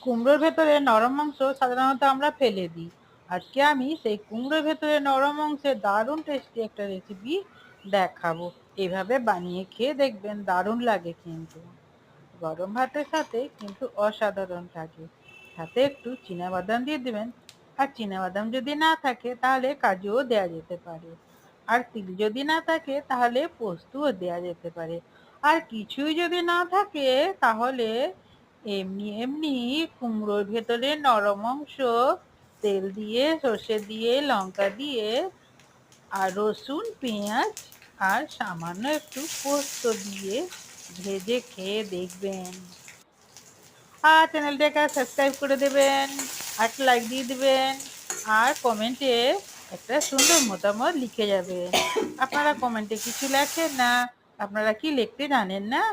কুমড়োর ভেতরে নরম অংশ সাধারণত আমরা ফেলে দিই। আজকে আমি সেই কুমড়োর ভেতরে নরম অংশের দারুণ টেস্টি একটা রেসিপি দেখাবো। এভাবে বানিয়ে খেয়ে দেখবেন, দারুণ লাগে কিন্তু। গরম ভাতের সাথে কিন্তু অসাধারণ লাগে। সাথে একটু বাদাম দিয়ে দেবেন। আর বাদাম যদি না থাকে তাহলে কাজুও দেওয়া যেতে পারে। আর তিল যদি না থাকে তাহলে পোস্তও দেওয়া যেতে পারে। আর কিছুই যদি না থাকে তাহলে এমনি এমনি কুমড়োর ভেতরে নরম অংশ তেল দিয়ে, সর্ষে দিয়ে, লঙ্কা দিয়ে আর রসুন, পেঁয়াজ আর সামান্য একটু পোস্ত দিয়ে ভেজে খেয়ে দেখবেন। আর চ্যানেলটাকে সাবস্ক্রাইব করে দেবেন, আর লাইক দিয়ে দেবেন, আর কমেন্টে একটা সুন্দর মতামত লিখে যাবেন। আপনারা কমেন্টে কিছু লেখেন না, আপনারা কি লিখতে জানেন না?